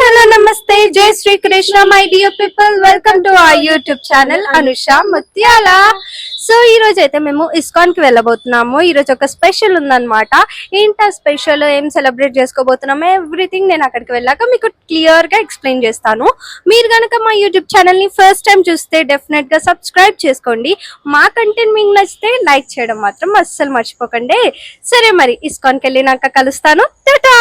hello, namaste, Jai Sri Krishna, my dear people. Welcome to our YouTube channel, Anusha Mutyala. So ఈ రోజు అయితే మేము ISKCON కి వెళ్ళబోతున్నాము. ఈ రోజు ఒక స్పెషల్ ఉందన్నమాట. ఏంటి ఆ స్పెషల్, ఏం సెలబ్రేట్ చేసుకోబోతున్నాము, ఎవ్రీథింగ్ నేను అక్కడికి వెళ్ళాక మీకు క్లియర్ గా ఎక్స్ప్లెయిన్ చేస్తాను. మీరు కనుక మా యూట్యూబ్ ఛానల్ ని ఫస్ట్ టైం చూస్తే డెఫినెట్ గా సబ్స్క్రైబ్ చేసుకోండి. మా కంటెంట్ మీకు నచ్చితే లైక్ చేయడం మాత్రం అస్సలు మర్చిపోకండి. సరే మరి ఇస్కాన్ కి వెళ్ళినాక కలుస్తాను. Tata.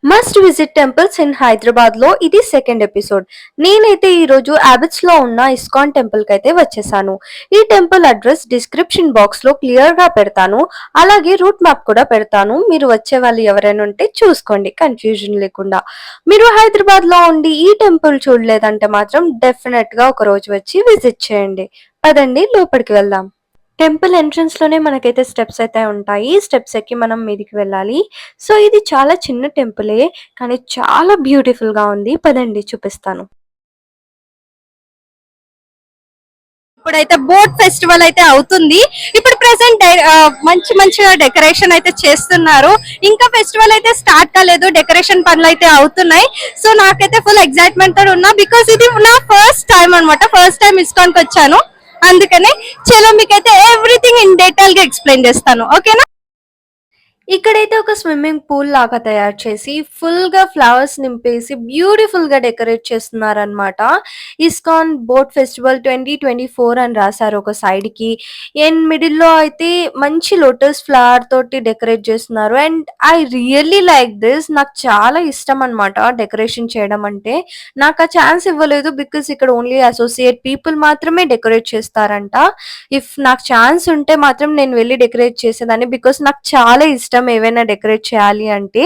Must visit temples in Hyderabad లో ఇది సెకండ్ ఎపిసోడ్. నేనైతే ఈ రోజు అబిట్స్ లో ఉన్న ఇస్కాన్ టెంపుల్ కి అయితే వచ్చేసాను. ఈ టెంపుల్ అడ్రస్ డిస్క్రిప్షన్ బాక్స్ లో క్లియర్ గా పెడతాను. అలాగే రూట్ మ్యాప్ కూడా పెడతాను. మీరు వచ్చే వాళ్ళు ఎవరైనా ఉంటే చూసుకోండి కన్ఫ్యూజన్ లేకుండా. మీరు హైదరాబాద్ లో ఉండి ఈ టెంపుల్ చూడలేదంటే మాత్రం డెఫినెట్ గా ఒక రోజు వచ్చి విజిట్ చేయండి. పదండి లోపలికి వెళ్దాం. టెంపుల్ ఎంట్రన్స్ లోనే మనకైతే స్టెప్స్ అయితే ఉంటాయి. స్టెప్స్ ఎక్కి మనం మీదికి వెళ్ళాలి. సో ఇది చాలా చిన్న టెంపులే, కానీ చాలా బ్యూటిఫుల్ గా ఉంది. పదండి చూపిస్తాను. ఇప్పుడైతే బోట్ ఫెస్టివల్ అయితే అవుతుంది. ఇప్పుడు ప్రెసెంట్ మంచి మంచిగా డెకరేషన్ అయితే చేస్తున్నారు. ఇంకా ఫెస్టివల్ అయితే స్టార్ట్ కాలేదు, డెకరేషన్ పనులు అయితే అవుతున్నాయి. సో నాకైతే ఫుల్ ఎక్సైట్మెంట్ తో ఉన్నా, బికాస్ ఇది నా ఫస్ట్ టైం అనమాట. ఫస్ట్ టైం ఇస్కాన్ కి వచ్చాను. అందుకనే చలో మీకైతే ఎవ్రీథింగ్ ఇన్ డీటెయిల్ గా ఎక్స్ప్లెయిన్ చేస్తాను. ఓకేనా? ఇక్కడైతే ఒక స్విమ్మింగ్ పూల్ లాగా తయారు చేసి ఫుల్ గా ఫ్లవర్స్ నింపేసి బ్యూటిఫుల్ గా డెకరేట్ చేస్తున్నారనమాట. ఇస్కాన్ బోట్ ఫెస్టివల్ 2024 అని రాశారు ఒక సైడ్ కి. అండ్ మిడిల్ లో అయితే మంచి లోటస్ ఫ్లవర్ తోటి డెకరేట్ చేస్తున్నారు. And I really like this. నాకు చాలా ఇష్టం అనమాట డెకరేషన్ చేయడం అంటే. నాకు ఆ ఛాన్స్ ఇవ్వలేదు, బికాస్ ఇక్కడ ఓన్లీ అసోసియేట్ పీపుల్ మాత్రమే డెకరేట్ చేస్తారంట. ఇఫ్ నాకు ఛాన్స్ ఉంటే మాత్రం నేను వెళ్ళి డెకరేట్ చేసేదాన్ని, బికాస్ నాకు చాలా ఇష్టం ఏవైనా డెకరేట్ చేయాలి అంటే.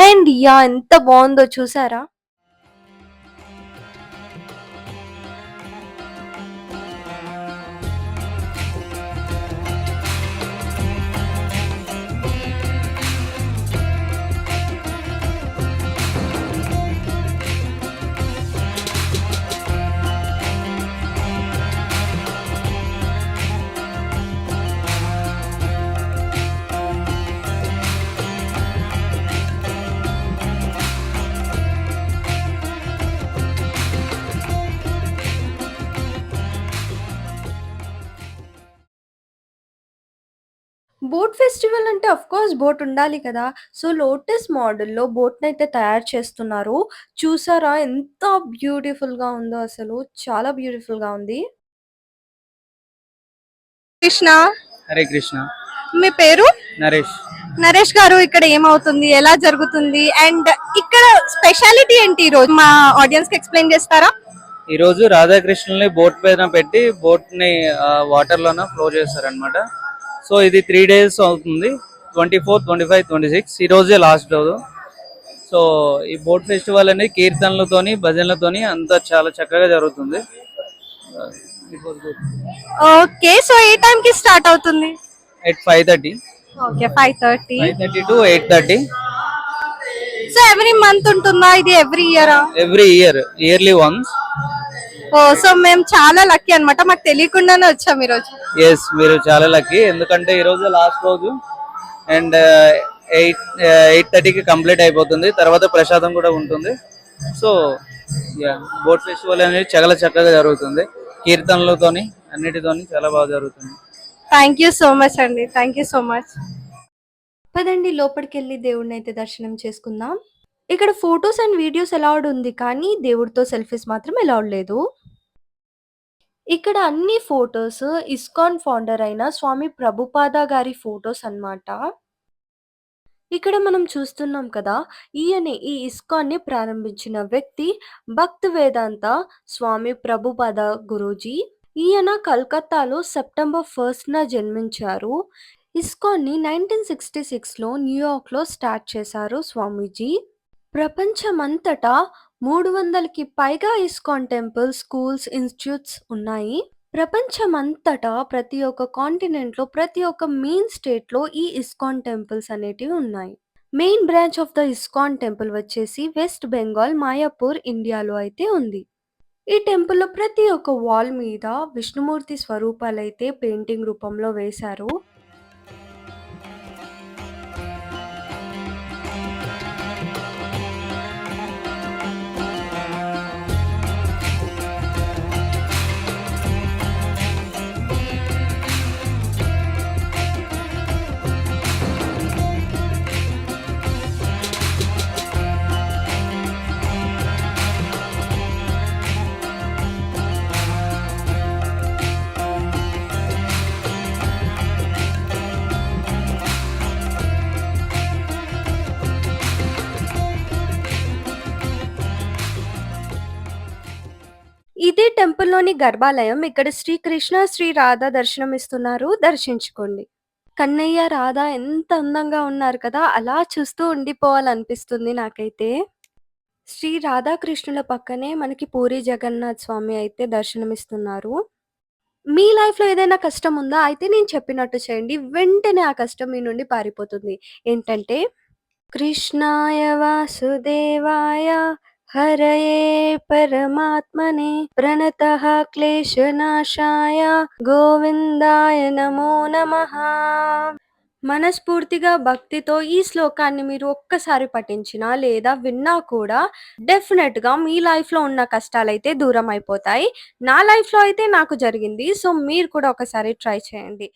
అండ్ యా, ఎంత బాగుందో చూసారా? బోట్ ఫెస్టివల్ అంటే ఆఫ్ కోర్స్ బోట్ ఉండాలి కదా. సో లోటస్ మోడల్లో బోట్ నైతే తయారు చేస్తున్నారు. చూసారా ఎంత బ్యూటిఫుల్ గా ఉందో, అసలు చాలా బ్యూటిఫుల్ గా ఉంది. కృష్ణ. హరే కృష్ణ. మీ పేరు? నరేష్. నరేష్ గారు, ఇక్కడ ఏమవుతుంది, ఎలా జరుగుతుంది, అండ్ ఇక్కడ స్పెషాలిటీ ఏంటి ఈ రోజు మా ఆడియన్స్ కి ఎక్స్ప్లెయిన్ చేస్తారా? ఈ రోజు రాధాకృష్ణుల్ని బోట్ పైన పెట్టి బోట్ ని వాటర్ లోన ఫ్లో చేస్తారనమాట. సో ఇది 3 days అవుతుంది. 24, 25, 26 ఈ రోజే లాస్ట్ రోజు. సో ఈ బోట్ ఫెస్టివల్ అనేది కీర్తనలతోని భజనలతోని అంతా చాలా చక్కగా జరుగుతుంది. ఓకే, సో ఏ టైం కి స్టార్ట్ అవుతుంది? At 5:30. Okay, 5:30. 5:30 to 8:30. So every month ఉంటుందా ఇది, every year? Every year, yearly once. Oh, so మేము చాలా లక్కీ అన్నమాట, మాకు తెలియకుండానే వచ్చాము ఈ రోజు. ఎస్, మీరు చాలా లక్కీ, ఎందుకంటే ఈ రోజు లాస్ట్ రోజు. అండ్ 8:30కి కంప్లీట్ అయిపోతుంది. తర్వాత ప్రసాదం కూడా ఉంటుంది. సో బోట్ ఫెస్టివల్ అనేది చాలా చక్కగా జరుగుతుంది. కీర్తనలతోని అన్నిటితోని చాలా బాగా జరుగుతుంది. థ్యాంక్ యూ సో మచ్ అండి, థ్యాంక్ యూ సో మచ్. పదండి లోపలికి వెళ్ళి దేవుడిని అయితే దర్శనం చేసుకుందాం. ఇక్కడ ఫొటోస్ అండ్ వీడియోస్ అలౌడ్ ఉంది, కానీ దేవుడితో సెల్ఫీస్ మాత్రం అలౌడ్ లేదు. ఇక్కడ అన్ని ఫొటోస్ ఇస్కాన్ ఫౌండర్ అయిన స్వామి ప్రభుపాద గారి ఫొటోస్ అన్నమాట. ఇక్కడ మనం చూస్తున్నాం కదా, ఈయనే ఈ ఇస్కాన్ ని ప్రారంభించిన వ్యక్తి భక్తి వేదాంత స్వామి ప్రభుపాద గురూజీ. ఈయన కలకత్తాలో సెప్టెంబర్ 1న జన్మించారు. ఇస్కాన్ ని 1966లో న్యూయార్క్ లో స్టార్ట్ చేశారు స్వామీజీ. ప్రపంచమంతటా 300కి పైగా ఇస్కాన్ టెంపుల్స్, స్కూల్స్, ఇన్స్టిట్యూట్స్ ఉన్నాయి. ప్రపంచమంతటా ప్రతి ఒక్క కాంటినెంట్ లో, ప్రతి ఒక్క మెయిన్ స్టేట్ లో ఈ ఇస్కాన్ టెంపుల్స్ అనేటివి ఉన్నాయి. Main branch of the ISKCON temple వచ్చేసి వెస్ట్ బెంగాల్, మాయాపూర్, ఇండియాలో అయితే ఉంది. ఈ టెంపుల్‌లో ప్రతి ఒక్క వాల్ మీద విష్ణుమూర్తి స్వరూపాలైతే పెయింటింగ్ రూపంలో వేశారు. ఇదే టెంపుల్‌లోని గర్భాలయం. ఇక్కడ శ్రీకృష్ణ, శ్రీ రాధ దర్శనమిస్తున్నారు. దర్శించుకోండి. కన్నయ్య, రాధ ఎంత అందంగా ఉన్నారు కదా! అలా చూస్తూ ఉండిపోవాలనిపిస్తుంది నాకైతే. శ్రీ రాధాకృష్ణుల పక్కనే మనకి పూరి జగన్నాథ్ స్వామి అయితే దర్శనమిస్తున్నారు. మీ లైఫ్‌లో ఏదైనా కష్టం ఉందా? అయితే నేను చెప్పినట్టు చేయండి. వెంటనే ఆ కష్టం మీ నుండి పారిపోతుంది. ఏంటంటే కృష్ణాయ వాసుదేవాయ హరయే పరమాత్మనే ప్రణతః క్లేశనాశాయ గోవిందాయ నమో నమః. మనస్ఫూర్తిగా భక్తితో ఈ శ్లోకాన్ని మీరు ఒక్కసారి పఠించినా లేదా విన్నా కూడా డెఫినెట్‌గా మీ లైఫ్‌లో ఉన్న కష్టాలైతే దూరం అయిపోతాయి. నా లైఫ్‌లో అయితే నాకు జరిగింది. సో, మీరు కూడా ఒకసారి ట్రై చేయండి.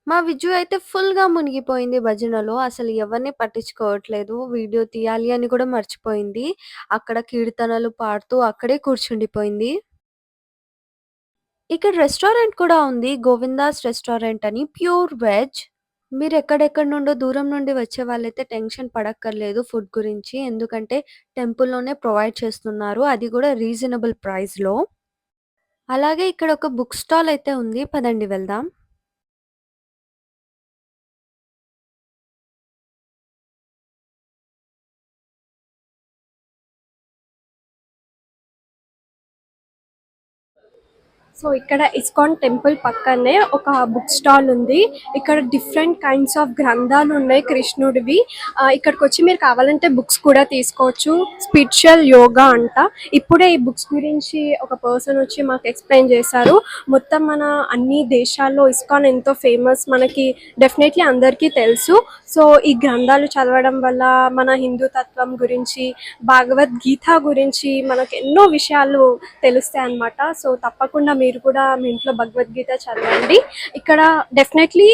మా విజ్జు అయితే ఫుల్‌గా మునిగిపోయింది భజనలో. అసలు ఎవరిని పట్టించుకోవట్లేదు. వీడియో తీయాలి అని కూడా మర్చిపోయింది. అక్కడ కీర్తనలు పాడుతూ అక్కడే కూర్చుండిపోయింది. ఇక్కడ రెస్టారెంట్ కూడా ఉంది. గోవిందాస్ రెస్టారెంట్ అని ప్యూర్ వెజ్. మీరెక్కడెక్కడి నుండో దూరం నుండి వచ్చే వాళ్ళైతే టెన్షన్ పడక్కర్లేదు ఫుడ్ గురించి. ఎందుకంటే టెంపుల్‌లోనే ప్రొవైడ్ చేస్తున్నారు. అది కూడా రీజనబుల్ ప్రైస్‌లో. అలాగే ఇక్కడ ఒక బుక్ స్టాల్ అయితే ఉంది. పదండి వెళ్దాం. సో ఇక్కడ ఇస్కాన్ టెంపుల్ పక్కనే ఒక బుక్ స్టాల్ ఉంది. ఇక్కడ డిఫరెంట్ కైండ్స్ ఆఫ్ గ్రంథాలు ఉన్నాయి కృష్ణుడివి. ఇక్కడికి వచ్చి మీరు కావాలంటే బుక్స్ కూడా తీసుకోవచ్చు. స్పిరిచువల్ యోగా అంట. ఇప్పుడే ఈ బుక్స్ గురించి ఒక పర్సన్ వచ్చి మాకు ఎక్స్ప్లెయిన్ చేశారు. మొత్తం మన అన్ని దేశాల్లో ఇస్కాన్ ఎంతో ఫేమస్, మనకి డెఫినెట్లీ అందరికీ తెలుసు. సో ఈ గ్రంథాలు చదవడం వల్ల మన హిందూ తత్వం గురించి, భగవద్గీత గురించి మనకు ఎన్నో విషయాలు తెలుస్తాయి అన్నమాట. సో తప్పకుండా మీరు కూడా మీ ఇంట్లో భగవద్గీత చదవండి. ఇక్కడ డెఫినెట్లీ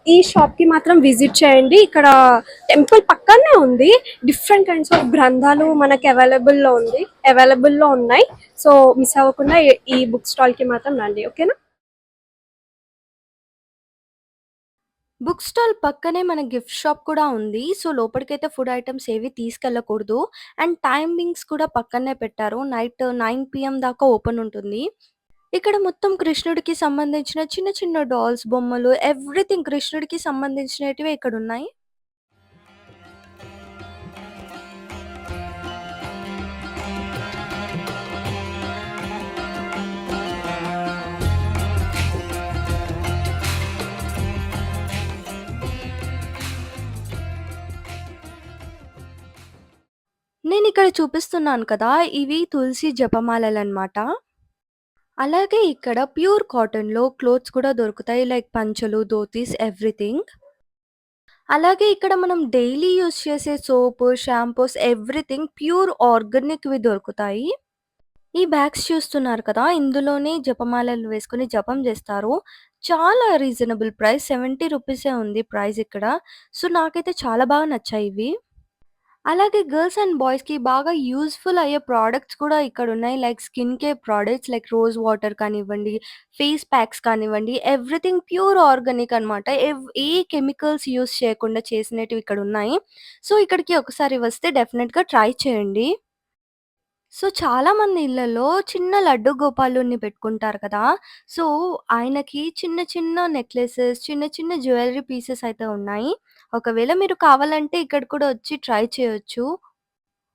ఈ షాప్ కి మాత్రం విజిట్ చేయండి. ఇక్కడ టెంపుల్ పక్కనే ఉంది. డిఫరెంట్ కైండ్స్ ఆఫ్ గ్రంథాలు మనకి అవైలబుల్ లో ఉన్నాయి. సో మిస్ అవ్వకుండా ఈ బుక్ స్టాల్ కి మాత్రం రండి. ఓకేనా? బుక్ స్టాల్ పక్కనే మన గిఫ్ట్ షాప్ కూడా ఉంది. సో, లోపలికైతే ఫుడ్ ఐటెమ్స్ ఏవి తీసుకెళ్ళకూడదు. అండ్ టైమింగ్స్ కూడా పక్కనే పెట్టారు. నైట్ 9 పీఎం దాకా ఓపెన్ ఉంటుంది. ఇక్కడ మొత్తం కృష్ణుడికి సంబంధించిన చిన్న చిన్న డాల్స్, బొమ్మలు ఎవ్రీథింగ్ కృష్ణుడికి సంబంధించినటివే ఇక్కడున్నాయి. నేనిక్కడ చూపిస్తున్నాను కదా! ఇవి తులసి జపమాలలనమాట. అలాగే ఇక్కడ ప్యూర్ కాటన్‌లో క్లోత్స్ కూడా దొరుకుతాయి. లైక్ పంచలు, ధోతీస్ ఎవ్రీథింగ్. అలాగే ఇక్కడ మనం డైలీ యూజ్ చేసే సోపు, షాంపూస్ ఎవ్రీథింగ్ ప్యూర్ ఆర్గానిక్‌వి దొరుకుతాయి. ఈ బ్యాగ్స్ చూస్తున్నారు కదా! ఇందులోనే జపమాలలు వేసుకొని జపం జేస్తారు. చాలా రీజనబుల్ ప్రైస్, 70 రూపీసే ఉంది ప్రైస్ ఇక్కడ. సో, నాకైతే చాలా బాగా నచ్చాయి ఇవి. అలాగే గర్ల్స్ అండ్ బాయ్స్‌కి బాగా యూజ్‌ఫుల్ అయ్యే ప్రొడక్ట్స్ కూడా ఇక్కడున్నాయి. Like skin care products like rose water కానివ్వండి, ఫేస్ ప్యాక్స్ కానివ్వండి, ఎవ్రీథింగ్ ప్యూర్ ఆర్గానిక్ అనమాట. ఏ కెమికల్స్ యూజ్ చేయకుండా చేసినటివి ఇక్కడున్నాయి. సో, ఇక్కడికి ఒకసారి వస్తే డెఫినిట్‌గా ట్రై చేయండి. సో, చాలామంది ఇళ్లలో చిన్న లడ్డు గోపాలుడిని పెట్టుకుంటారు కదా! సో, ఆయనకి చిన్న చిన్న నెక్లెసెస్, చిన్న చిన్న జ్యువెల్లరీ పీసెస్ అయితే ఉన్నాయి. ఒకవేళ మీరు కావాలంటే ఇక్కడ కూడా వచ్చి ట్రై చేయొచ్చు.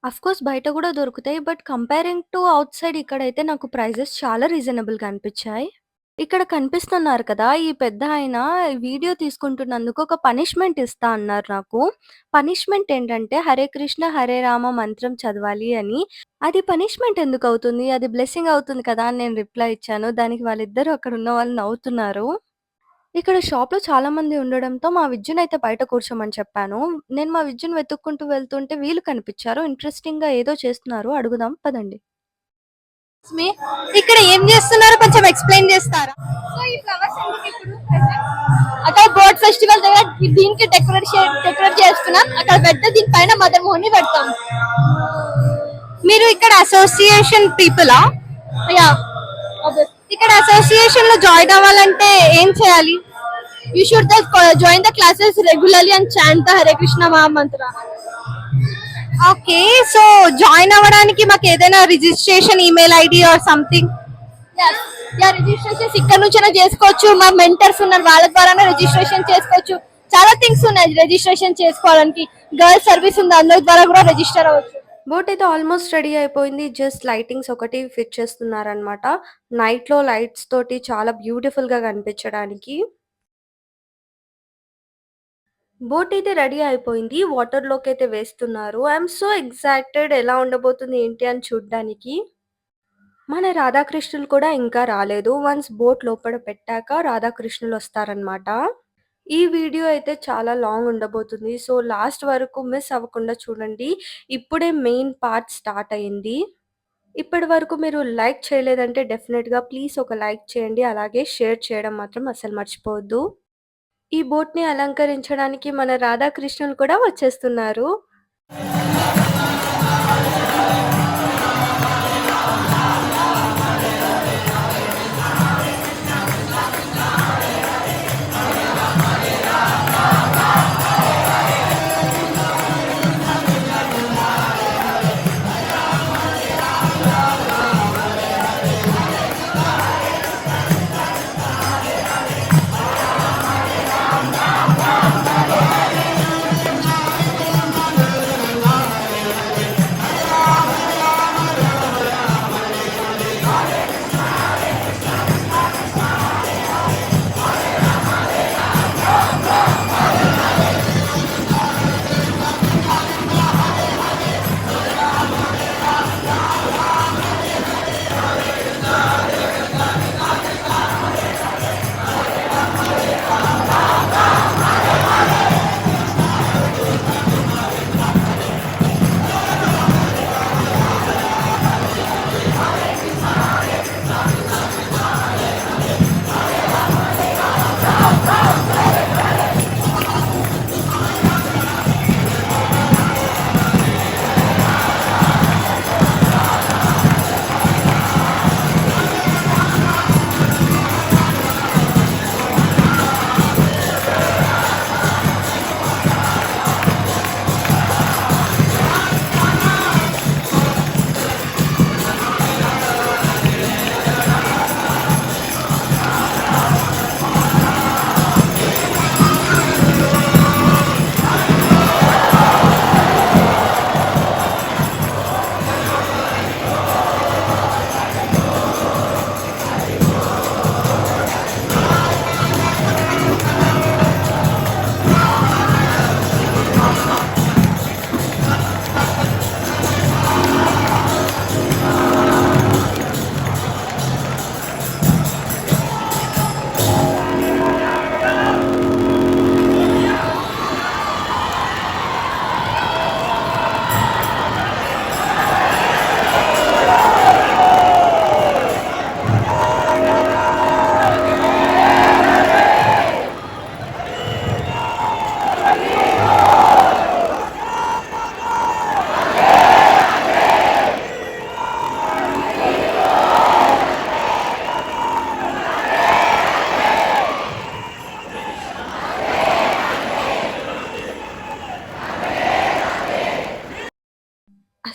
అఫ్‌కోర్స్ బయట గూడా దొరుకుతాయి. బట్ కంపేరింగ్ టు ఔట్‌సైడ్ ఇక్కడైతే నాకు ప్రైజెస్ చాలా రీజనబుల్‌గా అనిపిచ్చాయి. ఇక్కడ కనిపిస్తున్నారు కదా! ఈ పెద్దాయన వీడియో తీసుకుంటున్నందుకు ఒక పనిష్మెంట్ ఇస్తా అన్నారు నాకు. పనిష్మెంట్ ఏంటంటే, హరే కృష్ణ, హరే రామ మంత్రం చదవాలి అని. అది పనిష్మెంట్ ఎందుకవుతుంది? అది బ్లెస్సింగ్ అవుతుంది కదా! అని నేను రిప్లై ఇచ్చాను. దానికి వాళ్ళిద్దరూ అక్కడున్న వాళ్ళు నవ్వుతున్నారు. ఇక్కడ షాప్‌లో చాలా మంది ఉండడంతో మా విద్యునైతే బయట కూర్చోమని చెప్పాను. నేను మా విద్యుని వెతుక్కుంటూ వెళ్తుంటే వీళ్ళు కనిపిచ్చారు. ఇంట్రెస్టింగ్‌గా ఏదో చేస్తున్నారు. అడుగుదాం పదండి. మీ ఇక్కడ ఏం చేస్తున్నారో కొంచెం ఎక్స్‌ప్లెయిన్ చేస్తారా? సో ఈ ఫ్లవర్స్ ఎందుకు ఇప్పుడు ప్రెసెంట్ అక్కడ బోట్ ఫెస్టివల్ దగ్గర దీనికి డెకరేట్ చేస్తున్నాం. అక్కడ పెడితే దీనిపైన మదర్ మోహన్ ని పెడతాం. మీరు ఇక్కడ అసోసియేషన్ పీపులా? యా ఇక్కడ అసోసియేషన్‌లో జాయిన్ అవ్వాలంటే ఏం చేయాలి? You should join the classes regularly and chant the Hare Krishna Mahamantra. Okay. So, join అవ్వడానికి మాకు ఏదైనా registration email ID or something? Yeah registrations ఇక్కడ నుంచైనా చేసుకోవచ్చు. మా మెంటర్స్ ఉన్నారు, వాళ్ళ ద్వారానే రిజిస్ట్రేషన్ చేసుకోవచ్చు. చాలా థింగ్స్ ఉన్నాయి రిజిస్ట్రేషన్ చేసుకోవడానికి. గర్ల్స్ సర్వీస్ ఉంది, అందరి ద్వారా కూడా రిజిస్టర్ అవ్వచ్చు. బోట్ అయితే ఆల్మోస్ట్ రెడీ అయిపోయింది. జస్ట్ లైటింగ్స్ ఒకటి ఫిట్ చేస్తున్నారనమాట. నైట్‌లో లైట్స్ తోటి చాలా బ్యూటిఫుల్‌గా కనిపించడానికి. బోట్ అయితే రెడీ అయిపోయింది. వాటర్‌లోకైతే వేస్తున్నారు. ఐయామ్ సో ఎక్సైటెడ్ ఎలా ఉండబోతుంది ఏంటి అని చూడ్డానికి. మన రాధాకృష్ణులు కూడా ఇంకా రాలేదు. వన్స్ బోట్ లోపల పెట్టాక రాధాకృష్ణులు వస్తారనమాట. ఈ వీడియో అయితే చాలా లాంగ్ ఉండబోతుంది. సో, లాస్ట్ వరకు మిస్ అవ్వకుండా చూడండి. ఇప్పుడే మెయిన్ పార్ట్ స్టార్ట్ అయింది. ఇప్పటి వరకు మీరు లైక్ చేయలేదంటే డెఫినెట్‌గా ప్లీజ్ ఒక లైక్ చేయండి. అలాగే షేర్ చేయడం మాత్రం అస్సలు మర్చిపోవద్దు. ఈ బోట్‌ని అలంకరించడానికి మన రాధాకృష్ణులు కూడా వచ్చేస్తున్నారు.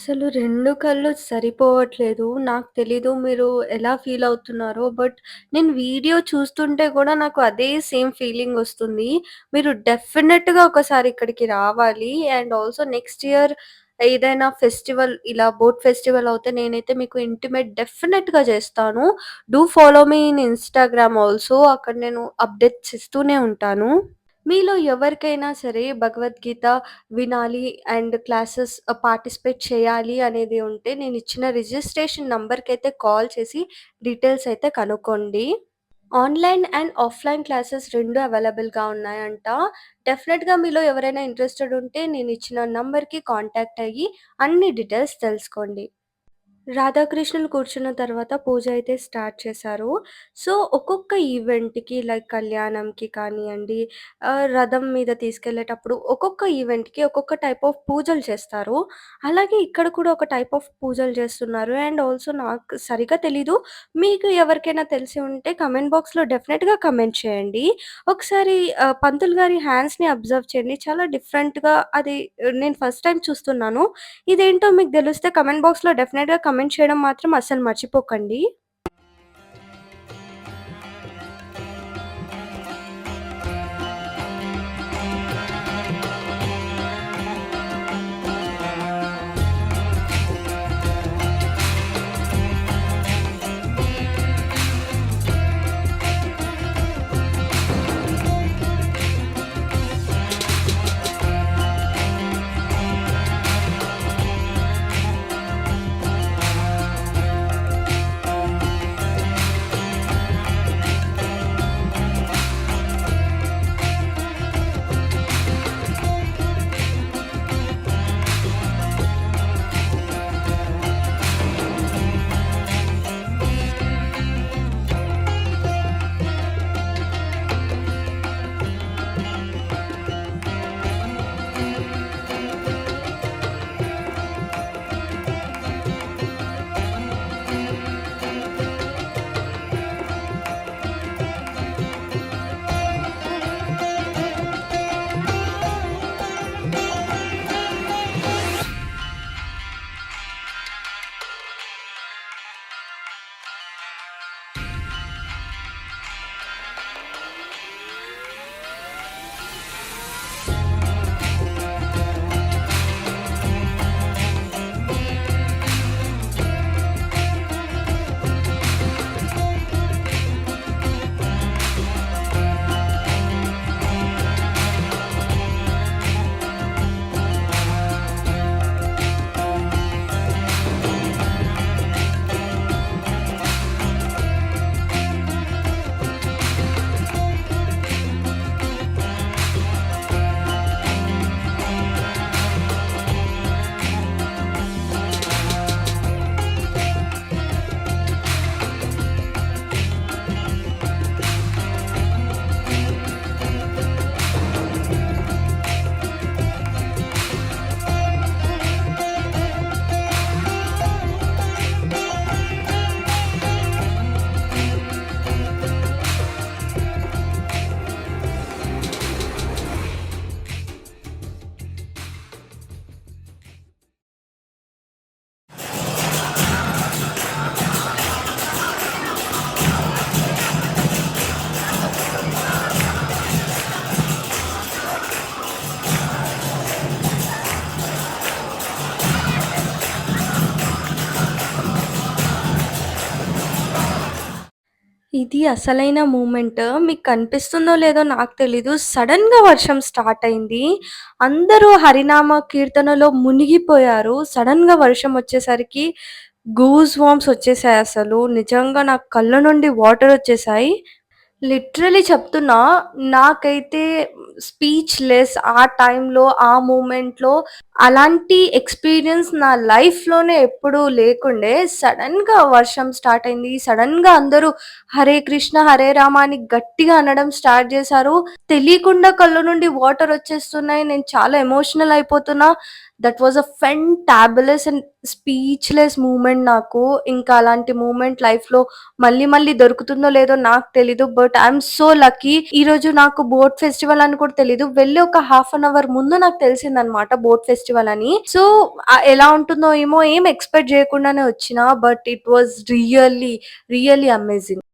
అసలు 2 కళ్ళు సరిపోవట్లేదు. నాకు తెలీదు మీరు ఎలా ఫీల్ అవుతున్నారో. బట్ నేను వీడియో చూస్తుంటే గూడా నాకు అదే సేమ్ ఫీలింగొస్తుంది. మీరు డెఫినెట్‌గా ఒకసారి ఇక్కడికి రావాలి. అండ్ ఆల్సో నెక్స్ట్ ఇయర్ ఏదైనా ఫెస్టివల్ ఇలా బోట్ ఫెస్టివల్ అవుతే నేనైతే మీకు ఇంటిమేట్ డెఫినెట్‌గా చేస్తాను. Do follow me in Instagram also. అక్కడ నేను అప్డేట్స్ ఇస్తూనే ఉంటాను. మీలో ఎవరికైనా సరే భగవద్గీత వినాలి అండ్ క్లాసెస్ పార్టిసిపేట్ చేయాలి అనేది ఉంటే నేనిచ్చిన రిజిస్ట్రేషన్ నంబర్‌కైతే కాల్ చేసి డీటెయిల్స్ అయితే కనుక్కోండి. ఆన్‌లైన్ అండ్ ఆఫ్‌లైన్ క్లాసెస్ 2 అవైలబుల్‌గా ఉన్నాయంట. డెఫినెట్‌గా మీలో ఎవరైనా ఇంట్రెస్టెడ్ ఉంటే నేనిచ్చిన నంబర్‌కి కాంటాక్ట్ అయ్యి అన్ని డీటెయిల్స్ తెలుసుకోండి. రాధాకృష్ణులు కూర్చున్న తర్వాత పూజ అయితే స్టార్ట్ చేశారు. సో, ఒక్కొక్క ఈవెంట్‌కి లైక్ కళ్యాణంకి కానియండి, రథం మీద తీసుకెళ్ళేటప్పుడు ఒక్కొక్క ఈవెంట్‌కి ఒక్కొక్క టైప్ ఆఫ్ పూజలు చేస్తారు. అలాగే ఇక్కడ కూడా ఒక టైప్ ఆఫ్ పూజలు చేస్తున్నారు. అండ్ ఆల్సో నాకు సరిగ్గా తెలీదు. మీకు ఎవరికైనా తెలిసి ఉంటే కమెంట్ బాక్స్‌లో డెఫినెట్‌గా కమెంట్ చేయండి. ఒకసారి పంతులు గారి హ్యాండ్స్‌ని అబ్జర్వ్ చేయండి. చాలా డిఫరెంట్‌గా అది నేను ఫస్ట్ టైమ్ చూస్తున్నాను. ఇదేంటో మీకు దెలిస్తే కమెంట్ బాక్స్‌లో డెఫినెట్‌గా కమెంట్ చేయడం మాత్రం అస్సలు మర్చిపోకండి. ఇది అసలైన మూమెంట్. మీకు కనిపిస్తుందో లేదో నాకు తెలీదు. సడెన్‌గా వర్షం స్టార్ట్ అయింది. అందరూ హరినామ కీర్తనలో మునిగిపోయారు. సడెన్‌గా వర్షం వచ్చేసరికి గూస్ వాంప్స్ వచ్చేసాయసలు. నిజంగా నాకు కళ్ళ నుండి వాటర్ వచ్చేసాయి. లిటరల్లీ చెప్తున్నా. నాకైతే స్పీచ్‌లెస్ ఆ టైంలో, ఆ మూమెంట్‌లో అలాంటి ఎక్స్‌పీరియన్స్ నా లైఫ్‌లోనే ఎప్పుడూ లేకుండే. సడెన్‌గా వర్షం స్టార్ట్ అయింది. సడెన్‌గా అందరూ హరే కృష్ణ, హరే రామ అని గట్టిగా అనడం స్టార్ట్ చేశారు. తెలియకుండా కళ్ళ నుండి వాటర్ వచ్చేస్తున్నాయి. నేను చాలా ఎమోషనల్ అయిపోతున్నా. That was a fantabulous and speechless moment నాకు. ఇంకా అలాంటి మూమెంట్ లైఫ్‌లో మళ్ళీ మళ్ళీ దొరుకుతుందో లేదో నాకు తెలీదు. But I'm so lucky. ఈరోజు నాకు బోట్ ఫెస్టివల్ అని కూడా తెలీదు. వెళ్లి ఒక హాఫ్ అన్ అవర్ ముందు నాకు తెలిసిందనమాట బోట్ ఫెస్టివల్ అని. సో, ఎలా ఉంటుందో ఏమో ఏం ఎక్స్‌పెక్ట్ చేయకుండానే వచ్చిన. But it was really, really amazing.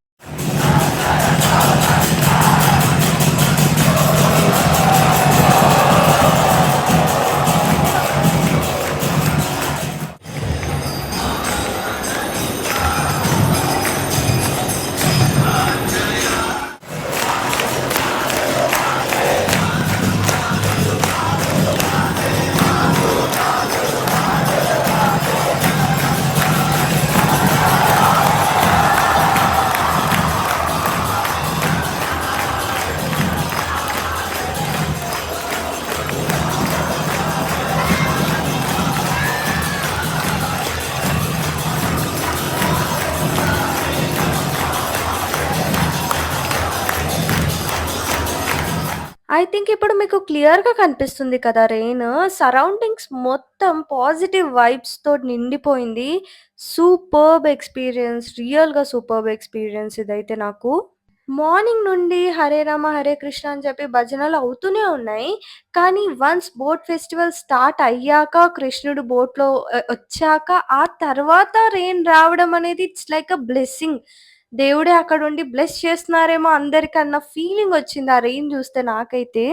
I think ఇప్పుడు మీకు క్లియర్‌గా కనిపిస్తుంది కదా రెయిన్. సరౌండింగ్స్ మొత్తం పాజిటివ్ వైబ్స్‌తో నిండిపోయింది. Superb experience. రియల్‌గా సూపర్బ్ ఎక్స్‌పీరియన్స్ ఇదైతే నాకు. మార్నింగ్ నుండి హరే రామ హరే కృష్ణ అని చెప్పి భజనలు అవుతూనే ఉన్నాయి. కానీ వన్స్ బోట్ ఫెస్టివల్ స్టార్ట్ అయ్యాక కృష్ణుడు బోట్‌లో వచ్చాక ఆ తర్వాత రెయిన్ రావడం అనేది ఇట్స్ లైక్ ఎ బ్లెస్సింగ్. దేవుడే అక్కడుండి బ్లెస్ చేస్తున్నారేమో అందరికి అన్న ఫీలింగ్ వచ్చింది ఆ రెయిన్ చూస్తే నాకైతే.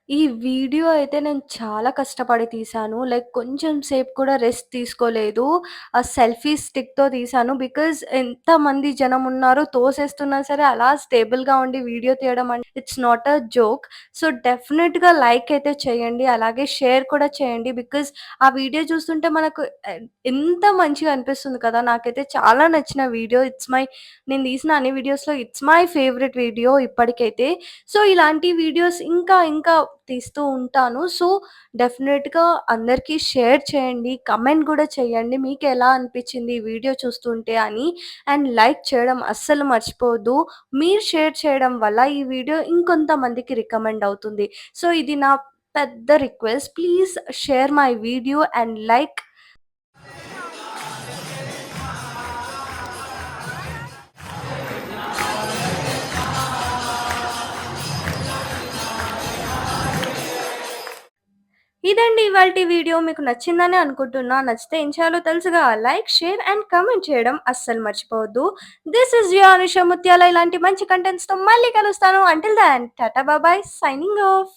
ఈ వీడియో అయితే నేను చాలా కష్టపడి తీశాను. లైక్ కొంచెం సేపు కూడా రెస్ట్ తీసుకోలేదు. ఆ సెల్ఫీ స్టిక్‌తో తీశాను. బికాజ్ ఎంతమంది జనం ఉన్నారు. తోసేస్తున్నా సరే అలా స్టేబుల్‌గా ఉండి వీడియో తీయడం అంటే it's not a joke. So, డెఫినిట్‌గా లైక్ అయితే చేయండి. అలాగే షేర్ కూడా చేయండి. బికాజ్ ఆ వీడియో చూస్తుంటే మనకు ఎంత మంచిగా అనిపిస్తుంది కదా! నాకైతే చాలా నచ్చిన వీడియో. నేను తీసిన అన్ని వీడియోస్‌లో ఇట్స్ మై ఫేవరెట్ వీడియో ఇప్పటికైతే. సో, ఇలాంటి వీడియోస్ ఇంకా ఇంకా తీస్తూ ఉంటాను. సో, డెఫినిట్‌గా అందరికీ షేర్ చేయండి. కమెంట్ గూడా చేయండి. మీకెలా అనిపిచ్చింది ఈ వీడియో చూస్తుంటే అని. అండ్ లైక్ చేయడం అస్సలు మర్చిపోవద్దు. మీరు షేర్ చేయడం వల్ల ఈ వీడియో ఇంకొంతమందికి రికమెండ్ అవుతుంది. సో, ఇది నా పెద్ద request. Please share my video and like. ఇదండి ఇవాల్టి వీడియో. మీకు నచ్చిందని అనుకుంటున్నా. నచ్చితే ఏం చేయాలో తెలుసుగా. లైక్, షేర్ అండ్ కామెంట్ చేయడం అస్సలు మర్చిపోవద్దు. దిస్ ఈజ్ యువర్ అనుష ముత్యాల. ఇలాంటి మంచి కంటెంట్స్‌తో మళ్ళీ కలుస్తాను. Until then tata bye bye. Signing of.